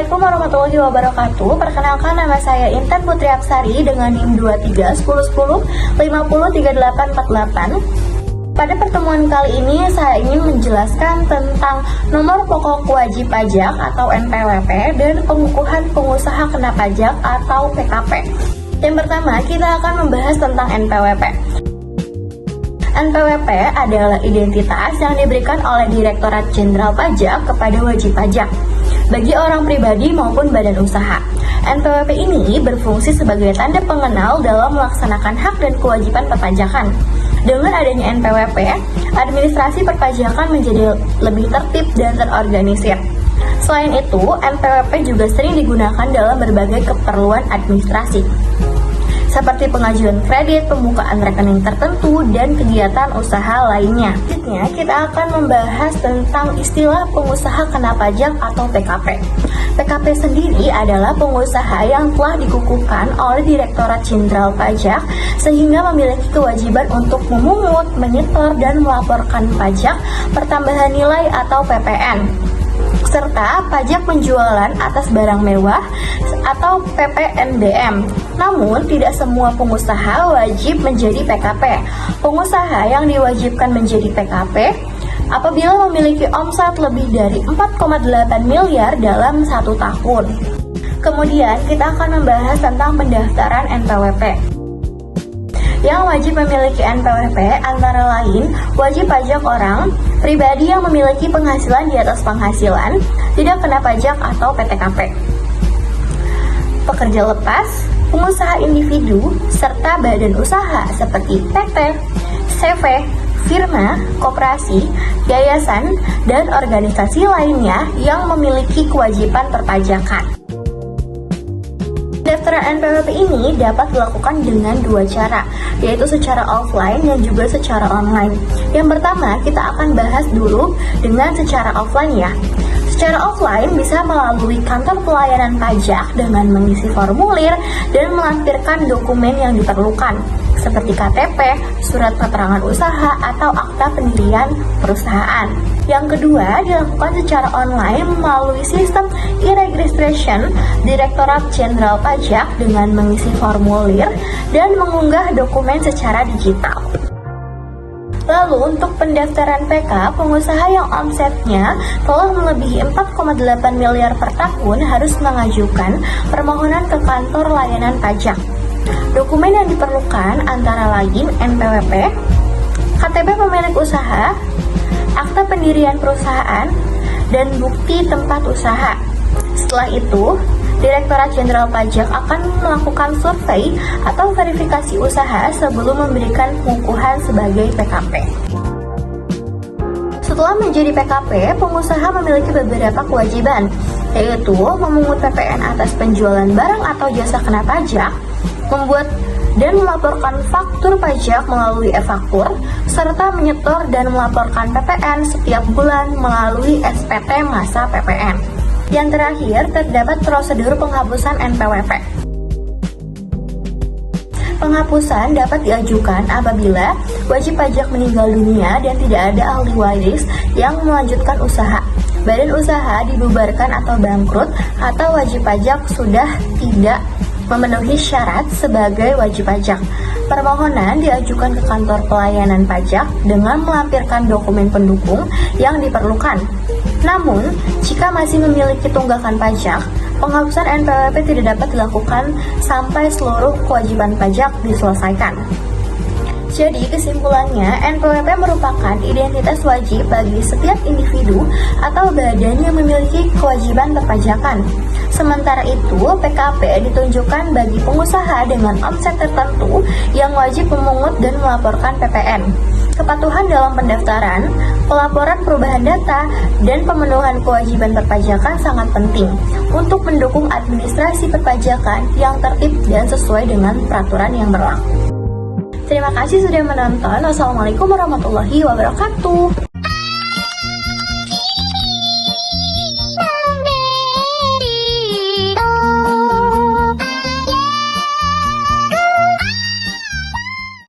Assalamualaikum warahmatullahi wabarakatuh. Perkenalkan, nama saya Intan Putri Apsari dengan NIM 23 10 10 50 38 48. Pada pertemuan kali ini saya ingin menjelaskan tentang nomor pokok wajib pajak atau NPWP dan pengukuhan pengusaha kena pajak atau PKP. Yang pertama, kita akan membahas tentang NPWP. NPWP adalah identitas yang diberikan oleh Direktorat Jenderal Pajak kepada wajib pajak bagi orang pribadi maupun badan usaha. NPWP ini berfungsi sebagai tanda pengenal dalam melaksanakan hak dan kewajiban perpajakan. Dengan adanya NPWP, administrasi perpajakan menjadi lebih tertib dan terorganisir. Selain itu, NPWP juga sering digunakan dalam berbagai keperluan administrasi, seperti pengajuan kredit, pembukaan rekening tertentu, dan kegiatan usaha lainnya. Selanjutnya, kita akan membahas tentang istilah pengusaha kena pajak atau PKP. PKP sendiri adalah pengusaha yang telah dikukuhkan oleh Direktorat Jenderal Pajak sehingga memiliki kewajiban untuk memungut, menyetor, dan melaporkan pajak pertambahan nilai atau PPN, serta pajak penjualan atas barang mewah atau PPNBM. Namun, tidak semua pengusaha wajib menjadi PKP. Pengusaha yang diwajibkan menjadi PKP apabila memiliki omset lebih dari 4,8 miliar dalam 1 tahun. Kemudian, kita akan membahas tentang pendaftaran NPWP. Yang wajib memiliki NPWP antara lain wajib pajak orang pribadi yang memiliki penghasilan di atas penghasilan tidak kena pajak atau PTKP, pekerja lepas, pengusaha individu, serta badan usaha seperti PT, CV, firma, koperasi, yayasan, dan organisasi lainnya yang memiliki kewajiban perpajakan. Pendaftaran NPWP ini dapat dilakukan dengan 2 cara, yaitu secara offline dan juga secara online. Yang pertama, kita akan bahas dulu dengan secara offline ya. Secara offline bisa melalui kantor pelayanan pajak dengan mengisi formulir dan melampirkan dokumen yang diperlukan, seperti KTP, surat keterangan usaha, atau akta pendirian perusahaan. Yang kedua, dilakukan secara online melalui sistem e-registration Direktorat Jenderal Pajak dengan mengisi formulir dan mengunggah dokumen secara digital. Lalu untuk pendaftaran PK, pengusaha yang omsetnya telah melebihi 4,8 miliar per tahun harus mengajukan permohonan ke kantor layanan pajak. Dokumen yang diperlukan antara lain NPWP, KTP pemilik usaha, akta pendirian perusahaan, dan bukti tempat usaha. Setelah itu, Direktorat Jenderal Pajak akan melakukan survei atau verifikasi usaha sebelum memberikan pengukuhan sebagai PKP. Setelah menjadi PKP, pengusaha memiliki beberapa kewajiban, yaitu memungut PPN atas penjualan barang atau jasa kena pajak, membuat dan melaporkan faktur pajak melalui e-faktur, serta menyetor dan melaporkan PPN setiap bulan melalui SPT masa PPN. Yang terakhir, terdapat prosedur penghapusan NPWP. Penghapusan dapat diajukan apabila wajib pajak meninggal dunia dan tidak ada ahli waris yang melanjutkan usaha, badan usaha dibubarkan atau bangkrut, atau wajib pajak sudah tidak memenuhi syarat sebagai wajib pajak. Permohonan diajukan ke kantor pelayanan pajak dengan melampirkan dokumen pendukung yang diperlukan. Namun, jika masih memiliki tunggakan pajak, penghapusan NPWP tidak dapat dilakukan sampai seluruh kewajiban pajak diselesaikan. Jadi, kesimpulannya, NPWP merupakan identitas wajib bagi setiap individu atau badan yang memiliki kewajiban perpajakan. Sementara itu, PKP ditunjukkan bagi pengusaha dengan omset tertentu yang wajib memungut dan melaporkan PPN. Kepatuhan dalam pendaftaran, pelaporan perubahan data, dan pemenuhan kewajiban perpajakan sangat penting untuk mendukung administrasi perpajakan yang tertib dan sesuai dengan peraturan yang berlaku. Terima kasih sudah menonton. Wassalamualaikum warahmatullahi wabarakatuh.